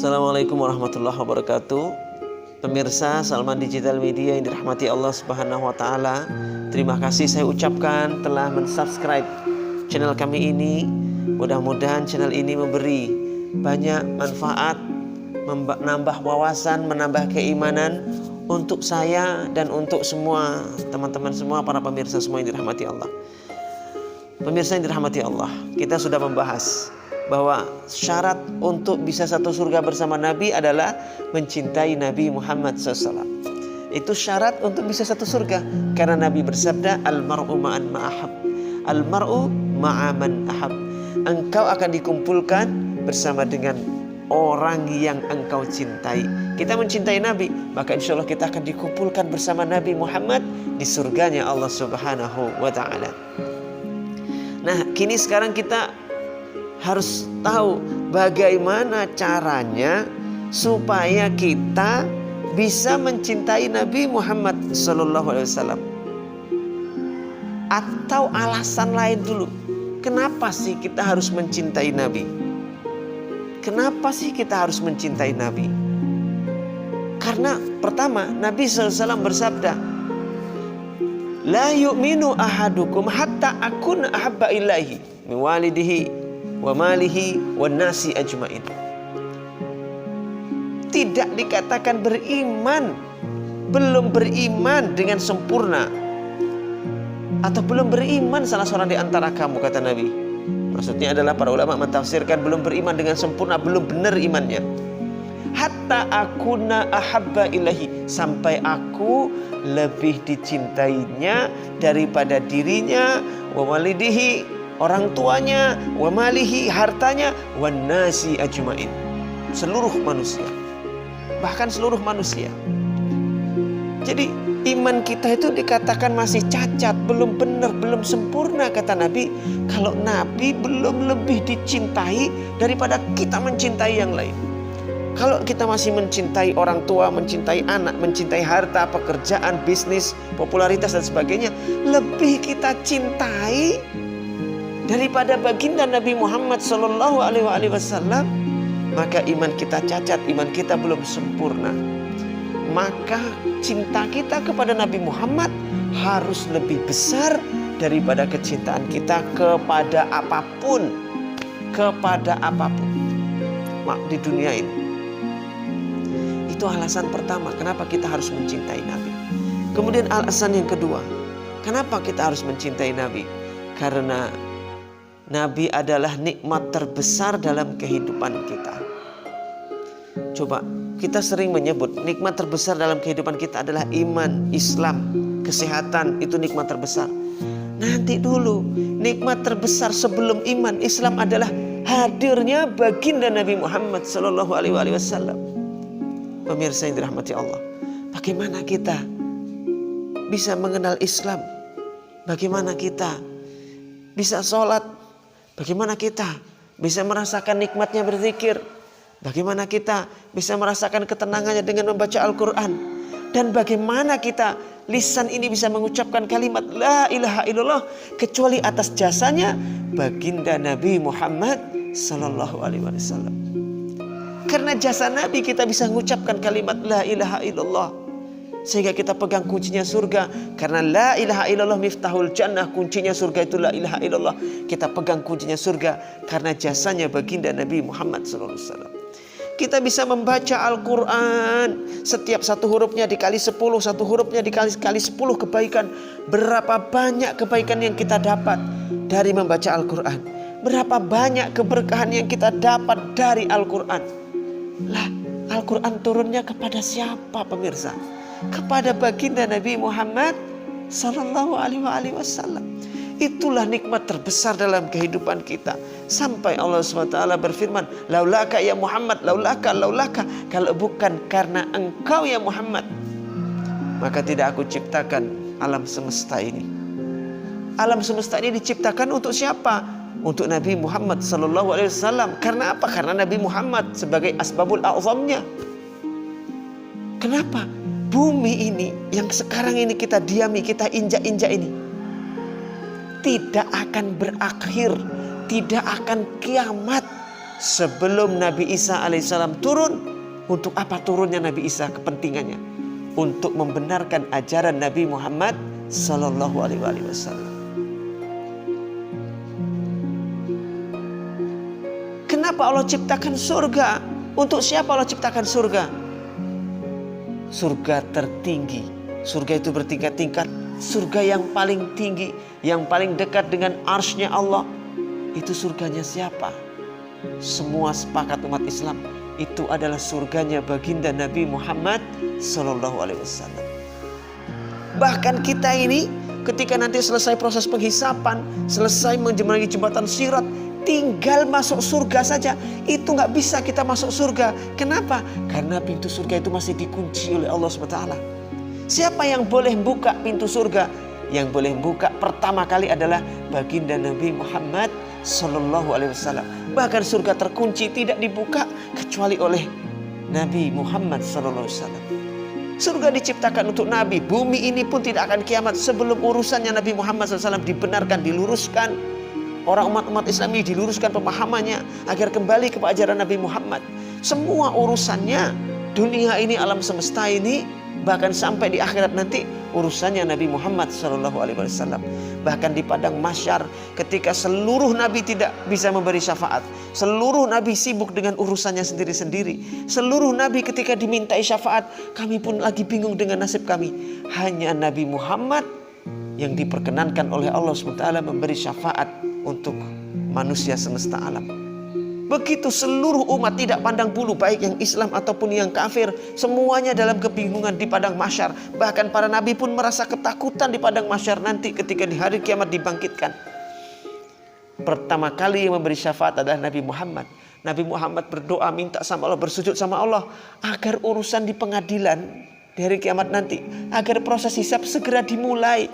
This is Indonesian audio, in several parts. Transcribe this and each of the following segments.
Assalamualaikum warahmatullahi wabarakatuh. Pemirsa Salman Digital Media yang dirahmati Allah Subhanahu wa taala, terima kasih saya ucapkan telah mensubscribe channel kami ini. Mudah-mudahan channel ini memberi banyak manfaat, menambah wawasan, menambah keimanan untuk saya dan untuk semua teman-teman semua, para pemirsa semua yang dirahmati Allah. Pemirsa yang dirahmati Allah, kita sudah membahas bahwa syarat untuk bisa satu surga bersama Nabi adalah mencintai Nabi Muhammad SAW. Itu syarat untuk bisa satu surga, karena Nabi bersabda, Al-mar'u ma'an ma'ahab, Al-mar'u ma'aman ahab. Engkau akan dikumpulkan bersama dengan orang yang engkau cintai. Kita mencintai Nabi, maka insya Allah kita akan dikumpulkan bersama Nabi Muhammad di surganya Allah Subhanahu wa ta'ala. Nah, kini sekarang kita harus tahu bagaimana caranya supaya kita bisa mencintai Nabi Muhammad SAW. Atau alasan lain dulu, kenapa sih kita harus mencintai Nabi? Kenapa sih kita harus mencintai Nabi? Karena pertama, Nabi SAW bersabda, La yu'minu ahadukum hatta akuna ahabba ilahi min walidihi wa malihi wa nasi ajmain. Tidak dikatakan beriman, belum beriman dengan sempurna, atau belum beriman salah seorang di antara kamu, kata Nabi. Maksudnya adalah para ulama mentafsirkan belum beriman dengan sempurna, belum benar imannya. Hatta akuna ahabba ilahi, sampai aku lebih dicintainya daripada dirinya, wa walidihi, orang tuanya, wa malihi, hartanya, wa nasi ajmain, seluruh manusia, bahkan seluruh manusia. Jadi iman kita itu dikatakan masih cacat, belum benar, belum sempurna, kata Nabi, kalau Nabi belum lebih dicintai daripada kita mencintai yang lain. Kalau kita masih mencintai orang tua, mencintai anak, mencintai harta, pekerjaan, bisnis, popularitas dan sebagainya, lebih kita cintai daripada baginda Nabi Muhammad SAW, maka iman kita cacat, iman kita belum sempurna. Maka cinta kita kepada Nabi Muhammad harus lebih besar daripada kecintaan kita kepada apapun di dunia ini. Itu alasan pertama kenapa kita harus mencintai Nabi. Kemudian alasan yang kedua, kenapa kita harus mencintai Nabi? Karena Nabi adalah nikmat terbesar dalam kehidupan kita. Coba, kita sering menyebut nikmat terbesar dalam kehidupan kita adalah iman, Islam, kesehatan, itu nikmat terbesar. Nanti dulu, nikmat terbesar sebelum iman, Islam adalah hadirnya baginda Nabi Muhammad SAW. Pemirsa yang dirahmati Allah, bagaimana kita bisa mengenal Islam? Bagaimana kita bisa sholat? Bagaimana kita bisa merasakan nikmatnya berzikir? Bagaimana kita bisa merasakan ketenangannya dengan membaca Al-Quran? Dan bagaimana kita lisan ini bisa mengucapkan kalimat La ilaha illallah kecuali atas jasanya baginda Nabi Muhammad SAW. Karena jasa Nabi kita bisa mengucapkan kalimat La ilaha illallah, sehingga kita pegang kuncinya surga. Karena La ilaha illallah miftahul jannah, kuncinya surga itu La ilaha illallah. Kita pegang kuncinya surga karena jasanya baginda Nabi Muhammad SAW. Kita bisa membaca Al-Quran, setiap satu hurufnya dikali 10, satu hurufnya dikali 10 kebaikan. Berapa banyak kebaikan yang kita dapat dari membaca Al-Quran? Berapa banyak keberkahan yang kita dapat dari Al-Quran? Lah, Al-Quran turunnya kepada siapa, pemirsa? Kepada baginda Nabi Muhammad SAW. Itulah nikmat terbesar dalam kehidupan kita. Sampai Allah SWT berfirman, Laulaka ya Muhammad, laulaka. Kalau bukan karena engkau ya Muhammad, maka tidak aku ciptakan alam semesta ini. Alam semesta ini diciptakan untuk siapa? Untuk Nabi Muhammad SAW. Karena apa? Karena Nabi Muhammad sebagai asbabul a'zamnya. Kenapa? Bumi ini yang sekarang ini kita diami, kita injak-injak ini, tidak akan berakhir, tidak akan kiamat sebelum Nabi Isa alaihissalam turun. Untuk apa turunnya Nabi Isa? Kepentingannya untuk membenarkan ajaran Nabi Muhammad sallallahu alaihi wasallam. Kenapa Allah ciptakan surga? Untuk siapa Allah ciptakan surga? Surga tertinggi. Surga itu bertingkat-tingkat. Surga yang paling tinggi, yang paling dekat dengan arsy-Nya Allah. Itu surganya siapa? Semua sepakat umat Islam, itu adalah surganya baginda Nabi Muhammad sallallahu alaihi wasallam. Bahkan kita ini ketika nanti selesai proses penghisapan, selesai menjemangi jembatan Sirat, tinggal masuk surga saja, itu nggak bisa kita masuk surga. Kenapa? Karena pintu surga itu masih dikunci oleh Allah SWT. Siapa yang boleh buka pintu surga? Yang boleh buka pertama kali adalah baginda Nabi Muhammad sallallahu alaihi wasallam. Bahkan surga terkunci, tidak dibuka kecuali oleh Nabi Muhammad sallallahu alaihi wasallam. Surga diciptakan untuk Nabi. Bumi ini pun tidak akan kiamat sebelum urusannya Nabi Muhammad SAW dibenarkan, diluruskan. Orang umat Islam ini diluruskan pemahamannya agar kembali kepada ajaran Nabi Muhammad. Semua urusannya, dunia ini, alam semesta ini, bahkan sampai di akhirat nanti, urusannya Nabi Muhammad SAW. Bahkan di padang mahsyar, ketika seluruh nabi tidak bisa memberi syafaat, seluruh nabi sibuk dengan urusannya sendiri-sendiri, seluruh nabi ketika dimintai syafaat, kami pun lagi bingung dengan nasib kami. Hanya Nabi Muhammad yang diperkenankan oleh Allah SWT memberi syafaat untuk manusia semesta alam. Begitu seluruh umat tidak pandang bulu, baik yang Islam ataupun yang kafir, semuanya dalam kebingungan di padang mahsyar. Bahkan para nabi pun merasa ketakutan di padang mahsyar nanti ketika di hari kiamat dibangkitkan. Pertama kali yang memberi syafaat adalah Nabi Muhammad. Nabi Muhammad berdoa, minta sama Allah, bersujud sama Allah agar urusan di pengadilan di hari kiamat nanti, agar proses hisab segera dimulai.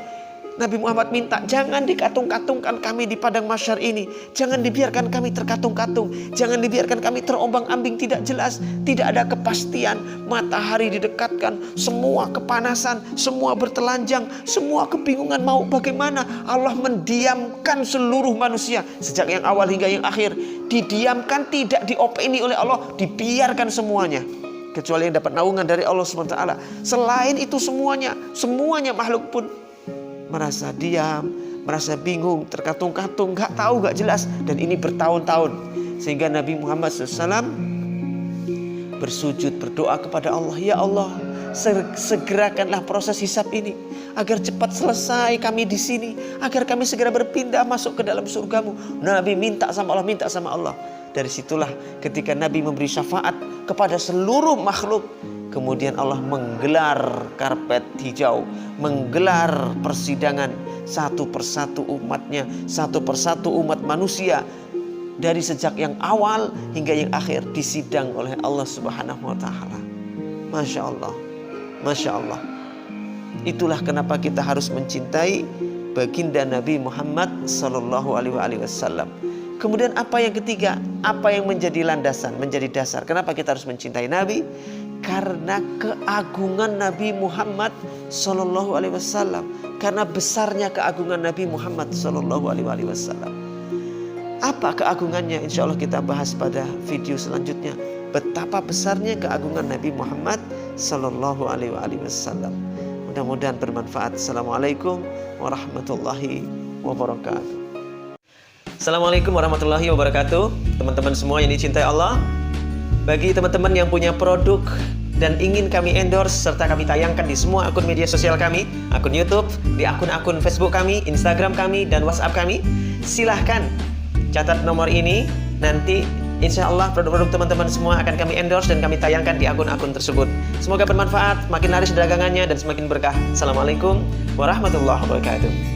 Nabi Muhammad minta, jangan dikatung-katungkan kami di padang mahsyar ini. Jangan dibiarkan kami terkatung-katung. Jangan dibiarkan kami terombang-ambing, tidak jelas, tidak ada kepastian. Matahari didekatkan, semua kepanasan, semua bertelanjang, semua kebingungan mau bagaimana. Allah mendiamkan seluruh manusia, sejak yang awal hingga yang akhir. Didiamkan, tidak diopeni oleh Allah, dibiarkan semuanya. Kecuali yang dapat naungan dari Allah SWT. Selain itu semuanya makhluk pun merasa diam, merasa bingung, terkatung-katung, gak tahu, gak jelas. Dan ini bertahun-tahun. Sehingga Nabi Muhammad SAW bersujud, berdoa kepada Allah, ya Allah, segerakanlah proses hisab ini, agar cepat selesai kami di sini, agar kami segera berpindah masuk ke dalam surgamu. Nabi minta sama Allah, minta sama Allah. Dari situlah ketika Nabi memberi syafaat kepada seluruh makhluk, kemudian Allah menggelar karpet hijau, menggelar persidangan satu persatu umatnya, satu persatu umat manusia, dari sejak yang awal hingga yang akhir disidang oleh Allah Subhanahu wa taala. Masya Allah, Masya Allah. Itulah kenapa kita harus mencintai baginda Nabi Muhammad sallallahu alaihi wasallam. Kemudian apa yang ketiga? Apa yang menjadi landasan, menjadi dasar? Kenapa kita harus mencintai Nabi? Karena keagungan Nabi Muhammad sallallahu alaihi wasallam. Karena besarnya keagungan Nabi Muhammad sallallahu alaihi wasallam. Apa keagungannya? Insya Allah kita bahas pada video selanjutnya. Betapa besarnya keagungan Nabi Muhammad sallallahu alaihi wasallam. Mudah-mudahan bermanfaat. Assalamualaikum warahmatullahi wabarakatuh. Assalamualaikum warahmatullahi wabarakatuh. Teman-teman semua yang dicintai Allah, bagi teman-teman yang punya produk dan ingin kami endorse serta kami tayangkan di semua akun media sosial kami, akun YouTube, di akun-akun Facebook kami, Instagram kami, dan WhatsApp kami, silahkan catat nomor ini. Nanti insya Allah produk-produk teman-teman semua akan kami endorse dan kami tayangkan di akun-akun tersebut. Semoga bermanfaat, makin laris dagangannya dan semakin berkah. Assalamualaikum warahmatullahi wabarakatuh.